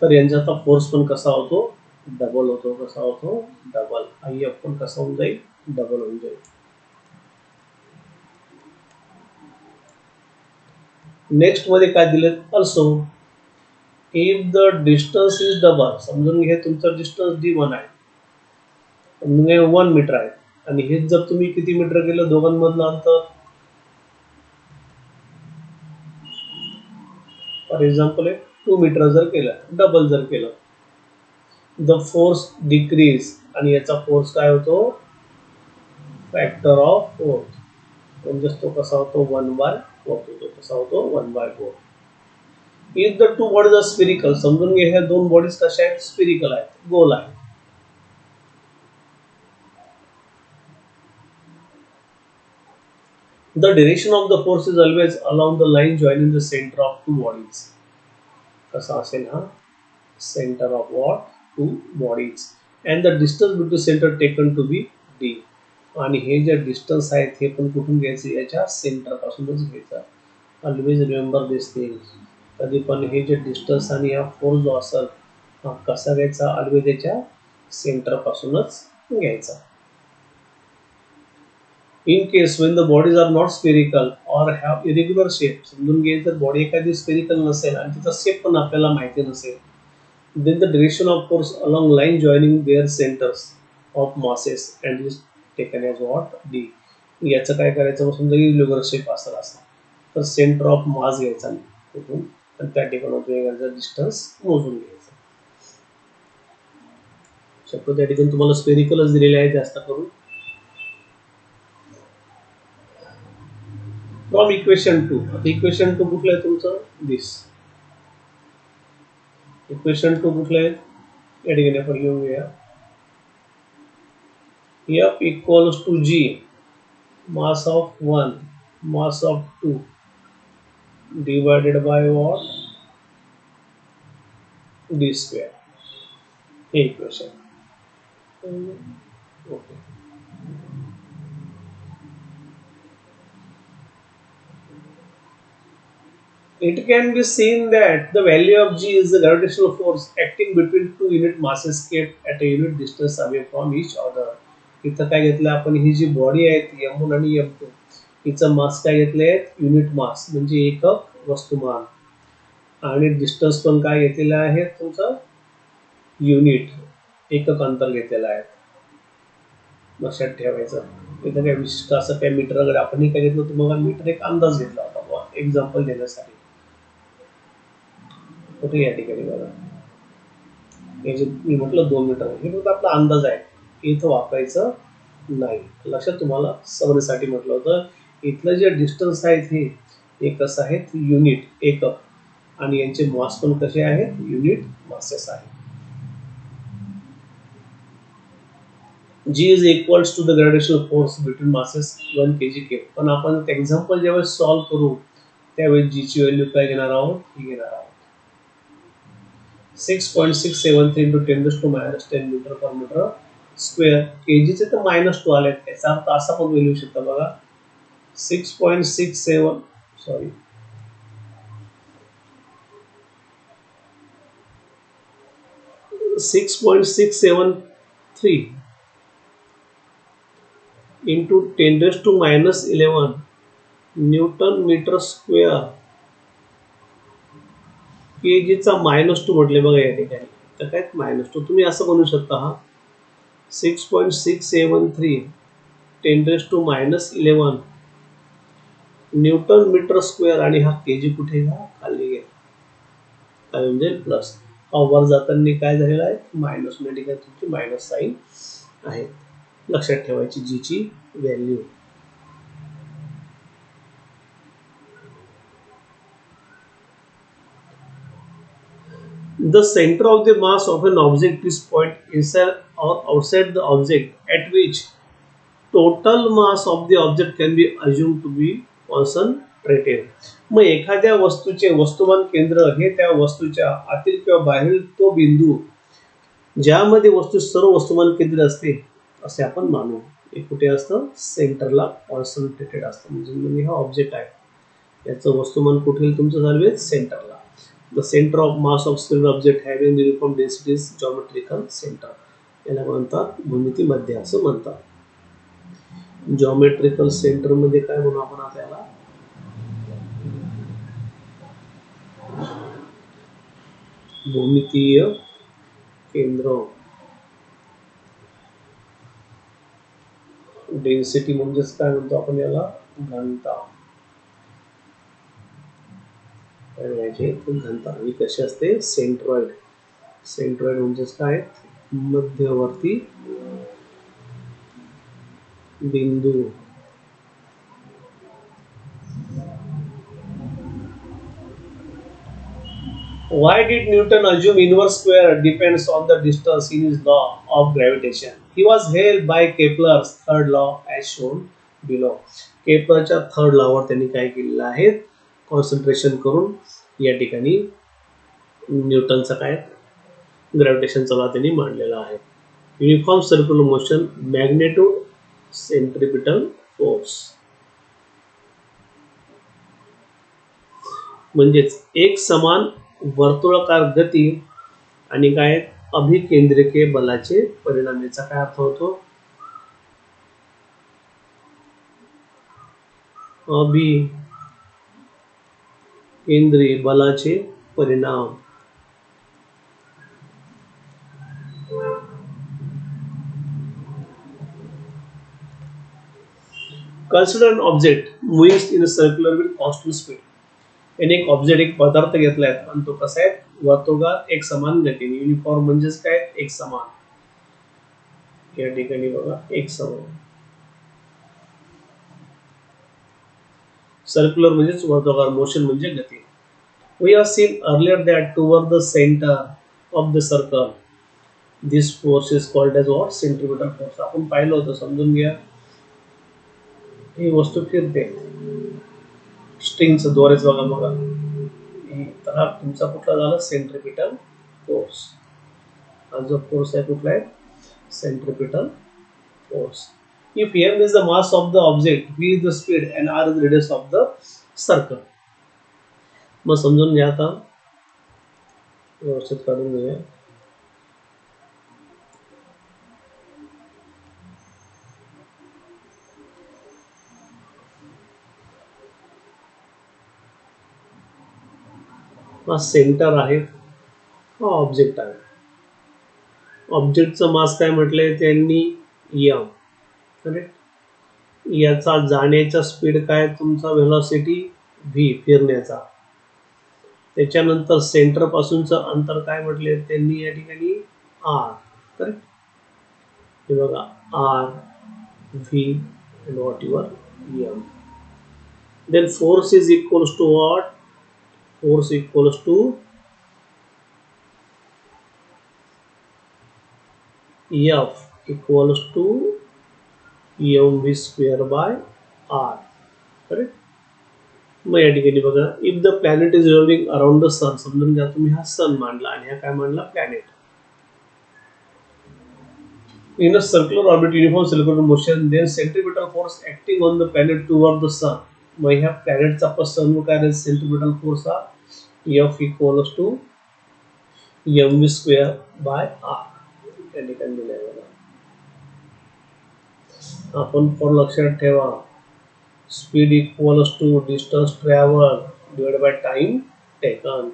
तर यांच्याचा फोर्स पण कसा होतो, डबल होतो. कसा होतो, डबल. आई एफ पण कसा होऊन जाईल, डबल होऊन जाईल. नेक्स्ट मध्ये काय दिले, also if the distance is double, समजून घे तुमचा डिस्टन्स d1 आहे, समजून घे 1 मीटर आहे आणि हेच जर तुम्ही किती मीटर केलं दोघांमधलं अंतर, फॉर एक्झाम्पल 2 मीटर जर केलं, डबल जर केलं, द फोर्स डिक्रीज आणि याचा फोर्स काय होतो, फॅक्टर ऑफ 4, म्हणजेच तो कसा होतो 1/4 होतो. कसा होतो 1/4. If the two bodies are spherical, समजून घे ह्या दोन बॉडीज कशा आहेत, स्फेरिकल आहेत, गोल आहेत. The direction of the force is always along the line joining the center of two bodies. कसा असेल हा, center of what, two bodies, and the distance between center taken to be d. आणि हे जे distance आहेत हे पण कुठून घ्यायचं, याच्या सेंटर पासूनच घ्यायचं. ऑलवेज रिमेंबर दिस थिंग. कधी पण हे जे डिस्टन्स आणि हा फोर्स जो असेल हा कसा घ्यायचा, ऑलवेज याच्या सेंटर पासूनच घ्यायचा. In case when the bodies are not spherical or have irregular shape, समजून घे जर बॉडी एखादी स्फेरिकल नसेल आणि तिचा शेप पण आपल्याला माहिती नसेल, then the direction of force along line joining their centers of masses and is taken as what, d. याचं काय करायचं, समजा इरेग्युलर शेप असेल असा तर सेंटर ऑफ मास घ्यायचा कुठून आणि त्या ठिकाणी डिस्टन्स मोजून घ्यायचं. शक्यतो त्या ठिकाणी तुम्हाला स्फेरिकलच दिलेले आहे जास्त करून. फ्रॉम इक्वेशन 2, आता इक्वेशन 2 कुठलं आहे तुमचं, दिस इक्वेशन 2 कुठलं आहे, या ठिकाणी आपण लिहून घेऊया. F equals to G, mass of 1, mass of 2 divided by what, d square. हे equation. Okay. It can be seen that the value of G is the gravitational force acting between two unit masses kept at a unit distance away from each other. इथं काय घेतलं आपण, ही जी body आहे M1 आणि M2 हिचं मास काय घेतलंय, unit मास म्हणजे एकक वस्तुमान, आणि डिस्टन्स पण काय घेतलेलं आहे तुमचं, युनिट एकक अंतर घेतलेलं आहे. लक्षात ठेवायचं. इथं काय विशिष्ट असं काय मीटर वगैरे आपण काय घेतलं, तुम्हाला मीटर एक अंदाज घेतला होता एक्झाम्पल देण्यासाठी. कुठे या ठिकाणी बघा, हे जे मी म्हटलं 2 मीटर हे फक्त आपला अंदाज आहे, इथं वापरायचं नाही. लक्षात तुम्हाला समजण्यासाठी म्हटलं होतं. इथलं जे डिस्टन्स आहेत हे कसं आहेत, युनिट एकक, आणि यांचे मास पण कसे आहेत, युनिट मासेस आहेत. G is equals to the gravitational force between masses 1 kg kept. पण आपण एक्झाम्पल ज्यावेळेस सॉल्व्ह करू त्यावेळेस G ची व्हॅल्यू काय घेणार आहोत, ही घेणार आहोत 6.673 into 10⁻10 मीटर पर मीटर स्क्वेअर. केजीचे तर -2 आले, याचा अर्थ असा पण लिहू शकता बघा 6.67 sorry 6.673 into 10⁻11 newton metre square. केजीचा -2 म्हटले बघा या ठिकाणी, तर काय -2 तुम्ही असं बनवू शकता, हा 6.673 10⁻11 न्यूटन मीटर स्क्वेअर आणि हा केजी कुठे घ्या खाली घ्या, काय म्हणजे प्लस. वर जाताना काय झालेलं आहे मायनस, म्हणजे तुमची मायनस साईन आहे, लक्षात ठेवायची जी ची value. The center of the mass of an object is point inside or outside the object at which total mass of the object can be assumed to be concentrated. मग एखाद्या वस्तूचे वस्तुमान केंद्र हे त्या वस्तूच्या आतील किंवा बाहेरील तो बिंदू ज्यामध्ये वस्तू सर्व वस्तुमान केंद्र असते असे आपण मानू. हे कुठे असतं सेंटरला कॉन्सन्ट्रेटेड असतं, म्हणजे हा ऑब्जेक्ट आहे याचं वस्तुमान कुठे तुमचं झालं सेंटरला. The center of mass of spherical object having the uniform density is geometrical center. याला म्हणतात भूमिती मध्य असं म्हणतात. जॉमेट्रिकल सेंटर मध्ये काय म्हणू आपण आता याला, भूमितीय केंद्र. डेन्सिटी म्हणजेच काय म्हणतो आपण याला घनता, घनता ही कशी असते सेंट्रॉइड. सेंट्रॉइड म्हणजेच काय मध्यवर्ती बिंदू. Why did Newton assume inverse square depends on the distance in his law of gravitation? He was held by Kepler's third law as shown below. केपलरच्या थर्ड लॉवर त्यांनी काय केलेलं आहे कॉन्सन्ट्रेशन करून या ठिकाणी न्यूटनचा काय ग्रॅव्हिटेशनचा लॉ त्यांनी मांडलेला आहे. Uniform circular motion, magnitude, centripetal force. म्हणजेच एक समान वर्तुळाकार गती आणि काय अभिकेंद्रिके बलाचे परिणाम. याचा काय अर्थ होतो अभिकेंद्री बलाचे परिणाम. Consider an object moving in a circular with constant speed. याने एक ऑब्जेक्ट एक पदार्थ घेतलाय आणि तो कसा आहे वर्तुळाकार एक समान गतीने. युनिफॉर्म म्हणजेच काय एक समान, या ठिकाणी बघा एक समान. सर्क्युलर म्हणजेच वर्तुळाकार, मोशन म्हणजे गती. We have seen earlier that toward the center of the circle this force is called as what centripetal force. आपण पाहिलं होतं, समजून घ्या. ही वस्तू फिरते स्ट्रिंगचं द्वारेच बघा बघा, तर हा तुमचा कुठला झाला सेंट्रिपिटल फोर्स. हा जो फोर्स आहे कुठला आहे centripetal force. If m is the mass of the object, v is the speed and r is the radius of the circle. मग समजून घ्या आता, व्यवस्थित काढून घेऊया. हा सेंटर आहे, हा ऑब्जेक्ट आहे. ऑब्जेक्टचं मास काय म्हटलंय त्यांनी एम, करेक्ट. याचा जाण्याचा स्पीड काय तुमचा व्हेलॉसिटी व्ही फिरण्याचा. त्याच्यानंतर सेंटर पासूनचं अंतर काय म्हटले त्यांनी या ठिकाणी आर, करेक्ट. हे बघा R V and what your M. Then force is equals to what, force equals to F equals to mv square by r, correct. मग या ठिकाणी बघा if the planet is revolving around the sun, समजून घ्या तुम्ही हा सन मानला आणि हा काय मानला planet. in a circular orbit uniform circular motion, then centripetal force acting on the planet toward the sun. मग ह्या प्लॅनेटचा आपण सन काय सेंट्रिपिटल फोर्स हा F equals to mv square by r या ठिकाणी दिलाय बघा. आपण पण लक्षात ठेवा speed equals to distance travel divided by time taken,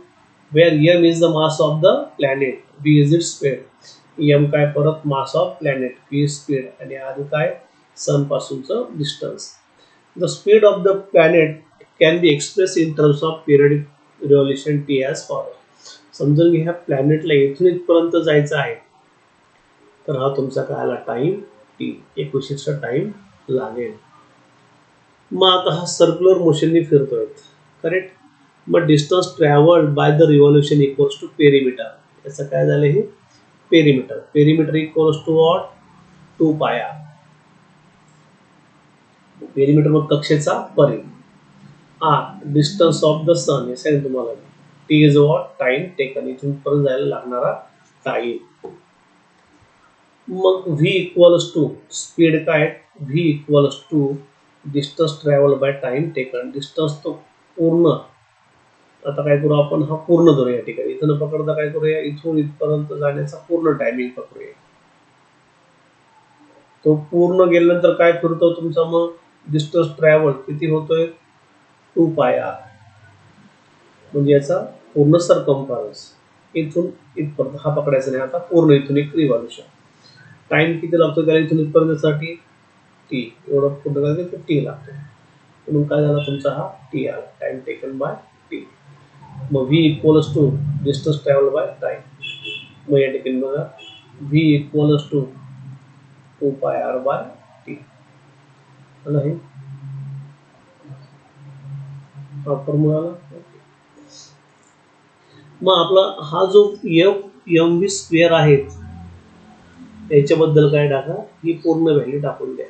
where m is the mass of the planet, v is its speed. m काय परत mass of planet, v speed आणि आधी काय सन पासूनचं distance. The speed of the planet can be express in terms of periodic revolution T as follow. समजून घ्या, ह्या प्लॅनेटला इथून इथपर्यंत जायचं आहे, तर हा तुमचा काय आला टाइम टी, एक विशिष्ट टाइम लागेल. मग आता हा सर्क्युलर मोशननी फिरतोय, करेक्ट. मग distance travelled by the revolution equals to perimeter. याचं काय झालं, हे perimeter. Perimeter equals to what, 2 pi R. Perimeter मग कक्षेचा परि. R distance of the sun, हे सांगितलं तुम्हाला. T is what, time taken, इथून परत जायला लागणारा टाइम. मग व्ही इक्वल्स टू स्पीड काय, V equals to distance travel by time taken. Distance तो पूर्ण, आता काय करू आपण, हा पूर्ण धरू या ठिकाणी. इथं न पकडता काय करूया, इथून इथपर्यंत जाण्याचा पूर्ण टायमिंग पकडूया. तो पूर्ण गेल्यानंतर काय फिरतो तुमचा, मग डिस्टन्स ट्रॅव्हल किती होतोय, 2 पाय आर. म्हणजे याचा पूर्ण सरकमफरन्स इथून इथपर्यंत हा पकडायचा नाही, आता पूर्ण इथून एक रिव्हॉल्युशन. टाइम किती लागतो त्याला इथून इथपर्यंतसाठी, टी. एवढं पूर्ण करायचं तर टी लागतो. म्हणून काय झाला तुमचा हा टी आला, टाइम टेकन बाय टी. मग V equals to distance travel by time. मग या ठिकाणी बघा, V equals to 2 pi R bye T. हे हा फॉर्म्युला आला. मग आपला हा जो एम व्ही स्क्वेअर आहे, त्याच्याबद्दल काय टाका, ही पूर्ण व्हॅल्यू टाकून द्या.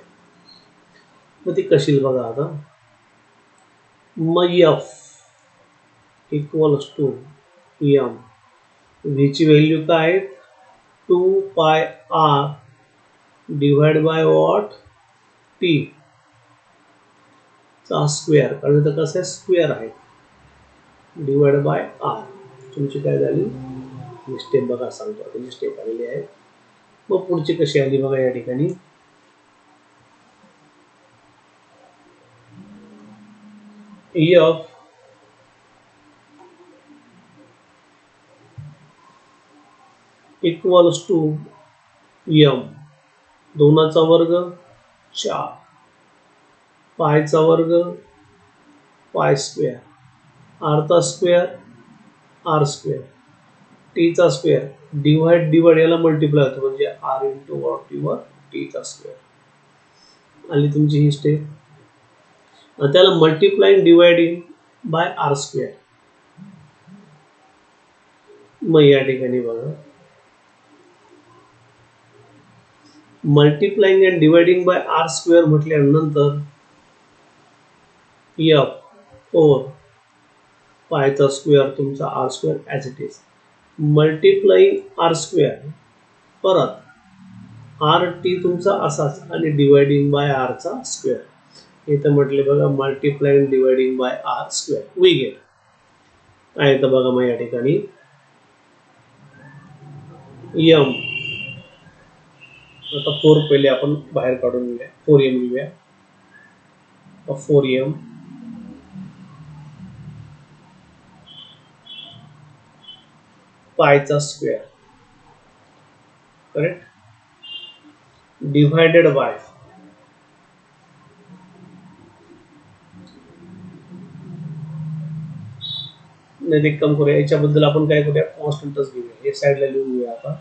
मग ती कशी बघा आता. मग एफ इक्वल्स टू एम, व्हीची व्हॅल्यू काय, 2 pi R divide by what, T चा स्क्वेअर. कारण तर कसं आहे, स्क्वेअर आहे, डिवाइड बाय आर. तुमची काय झाली, स्टेप बघा, सांगतो आता स्टेप आलेली आहे. मग पुढची कशी आली बघा, या ठिकाणी एफ इक्वल्स टू एम, 2चा वर्ग 4, पायचा वर्ग पाय स्क्वेअर, आरचा स्क्वेअर आर स्क्वेअर, टीचा स्क्वेअर डिवाइड डिवाइड याला मल्टिप्लाय होतो, म्हणजे आर इंटू वॉट युअर टीचा स्क्वेअर. आली तुमची ही स्टेप. त्याला multiplying dividing by R square. मग या ठिकाणी बघा, multiplying and dividing by R square म्हटल्यानंतर एफ 4 पायचा स्क्वेअर तुमचा R square as it is, multiplying R square, परत आर टी तुमचा असाच, आणि डिवाइडिंग बाय आरचा स्क्वेअर. इथं म्हटले बघा, multiplying dividing by R square. We get काय येतं बघा. मग या ठिकाणी एम, आता 4 पहिले आपण बाहेर काढून घेऊया, 4m घेऊया. 4m पायचा स्क्वेअर, करेक्ट, डिवायडेड बाय नाही, एक काम करूया, याच्याबद्दल आपण काय करूया, कॉन्स्टंटच घेऊया, हे साईडला लिहून घेऊया. आता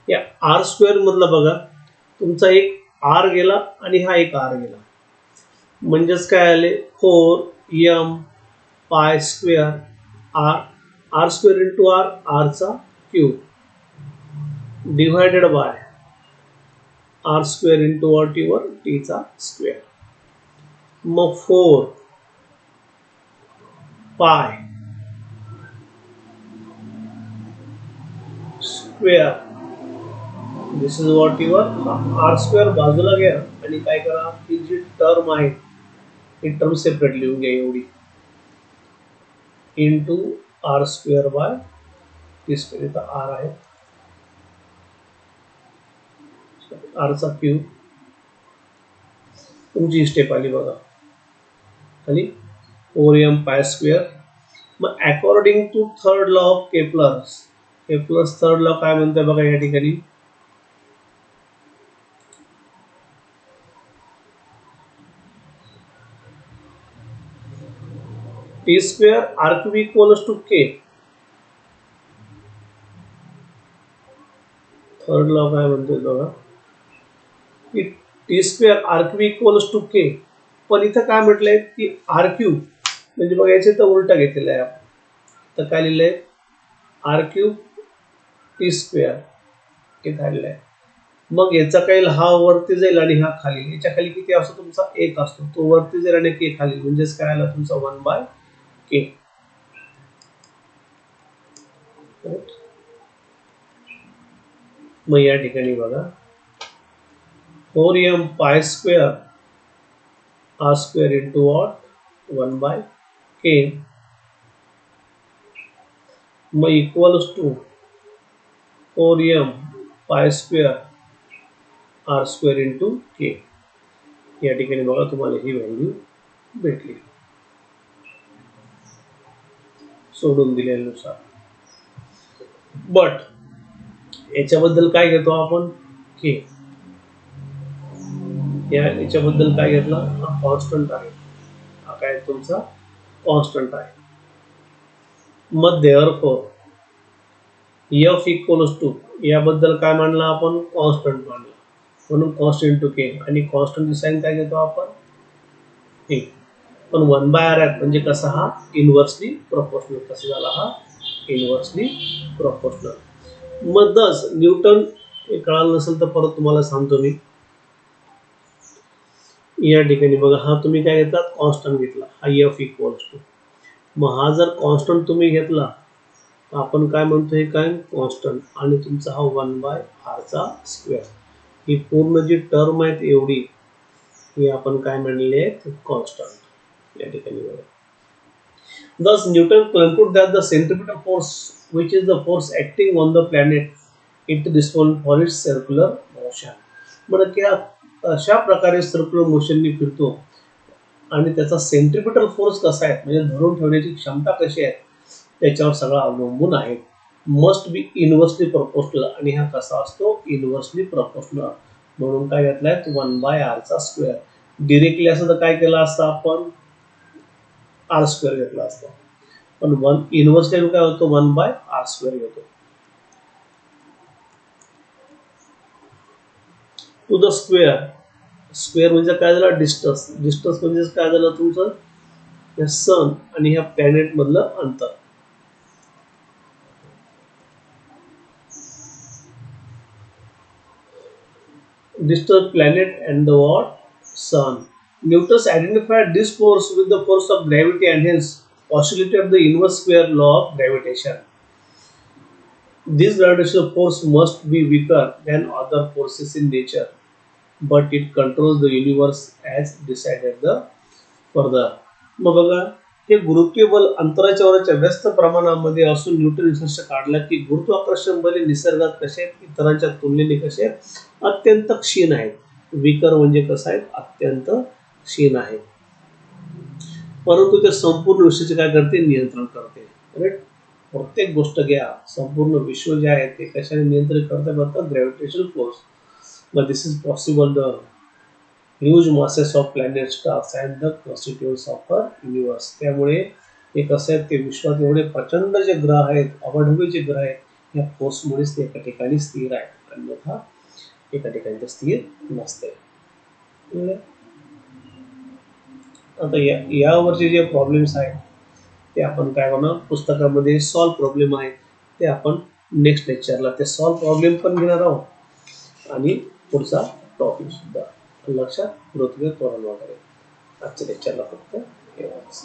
या आर स्क्वेअर मधला बघा, तुमचा एक आर गेला आणि हा एक आर गेला, म्हणजेच काय आले, 4m pi square R, R square into R, आरचा cube, divided by R square into what your टीचा स्क्वेअर. मग 4 pi square, this is what your R square बाजूला घ्या, आणि काय करा, ही जी टर्म आहे ही टर्म सेपरेट लिहून घ्या, एवढी into R square by T square. इथं आर आहे, आरचा क्यूब. तुमची स्टेप आली बघा खाली, 4m पाय स्क्वेअर. मग according to third law of Kepler, हे प्लस थर्ड लॉ काय म्हणतोय बघा या ठिकाणी, T square R cube equals to K. Third law काय म्हणतोय बघा की T square R cube equals to K. पण इथं काय म्हटलंय की आर क्यूब म्हणजे बघा याचे तर उलटा घेतलेला आहे आपण. तर काय लिहिलंय आर क्यूब टी स्क्वेअर हे झालेलं आहे. मग याचा काही हा वरती जाईल आणि हा खाली. याच्या खाली किती असतो तुमचा एक असतो, तो वरती जाईल आणि के खाली, म्हणजेच काय आला तुमचा 1/k. मग या ठिकाणी बघा 4m pi square R square into what 1/k. मग equals to 4m pi square R square into K. या ठिकाणी बघा तुम्हाला ही व्हॅल्यू भेटली सोडून दिल्यानुसार. बट याच्याबद्दल काय घेतो आपण के, याच्याबद्दल काय घेतला हा कॉन्स्टंट आहे, हा काय तुमचा कॉन्स्टंट आहे. मग देअरफॉर एफ इक्वल्स टू याबद्दल काय मानला आपण कॉन्स्टंट मानला, म्हणून कॉन्स्ट इंटू के. आणि कॉन्स्टंटची साईन काय घेतो आपण के. पण 1/r आहे म्हणजे कसा हा इनव्हर्सली प्रोपोर्शनल. कसा झाला हा इनव्हर्सली प्रोपोर्शनल. मग दस न्यूटन हे कळालं नसेल तर परत तुम्हाला सांगतो मी. या ठिकाणी बघा हा तुम्ही काय घेतला कॉन्स्टंट घेतला, हा एफ इक्वल्स टू. मग हा जर कॉन्स्टंट तुम्ही घेतला आपण काय म्हणतो हे काय कॉन्स्टंट, आणि तुमचा हा 1/r चा स्क्वेअर. ही पूर्ण जी टर्म आहे एवढी ही आपण काय म्हणले कॉन्स्टंट. या ठिकाणी बघा thus Newton concluded that the centripetal force which is the force acting on the planet it responds for its circular motion. म्हणजे की अशा प्रकारे सर्क्युलर मोशननी फिरतो आणि त्याचा सेंट्रिपिटल फोर्स कसा आहे म्हणजे धरून ठेवण्याची क्षमता कशी आहे त्याच्यावर सगळं अवलंबून आहे. Must be inversely proportional. आणि हा कसा असतो इनव्हर्सली प्रोपोर्शनल. म्हणून काय घेतलाय 1/r चा स्क्वेअर. डिरेक्टली असं तर काय केलं असतं आपण आर स्क्वेअर घेतला असता, पण इनव्हर्सली काय होतो 1/r स्क्वेअर घेतो. To the square. स्क्वेअर म्हणजे काय झालं डिस्टन्स. डिस्टन्स म्हणजे काय झालं तुमचं या सन आणि ह्या प्लॅनेट मधलं अंतर. Distant planet and the what sun. Newton's identified this force with the force of gravity and hence postulated the inverse square law of gravitation. This gravitational force must be weaker than other forces in nature, but it controls the universe as decided the further. मग बघा हे गुरुत्वीय बल अंतराच्या वरच्या व्यस्त प्रमाणामध्ये असून Newton निष्कर्ष काढला की गुरुत्वाकर्षण बले निसर्गात कसे आहेत इतरांच्या तुलनेने कसे अत्यंत क्षीण आहेत. विकर म्हणजे कसं आहे अत्यंत क्षीण आहे, परंतु ते संपूर्ण विश्वाचे काय करते नियंत्रण करते. प्रत्येक गोष्ट घ्या संपूर्ण विश्व जे आहे ते कशाने नियंत्रित करते बघा gravitational force. But this is possible the huge masses of planet stars and the constituents of our universe. त्यामुळे हे कसं आहे ते विश्वात एवढे प्रचंड जे ग्रह आहेत अवढवे जे ग्रह आहेत या फोर्समुळेच ते एका ठिकाणी स्थिर आहेत, अन्यथा एका ठिकाणी ते स्थिर नसते. आता यावरचे जे प्रॉब्लेम्स आहेत ते आपण काय होणार पुस्तकामध्ये सॉल्व प्रॉब्लेम आहेत ते आपण नेक्स्ट लेक्चरला ते सॉल्व प्रॉब्लेम पण घेणार आहोत आणि पुढचा टॉपिक सुद्धा लक्षात पृथ्वी त्वरण वगैरे. आजच्या लेक्चरला फक्त एवढंच.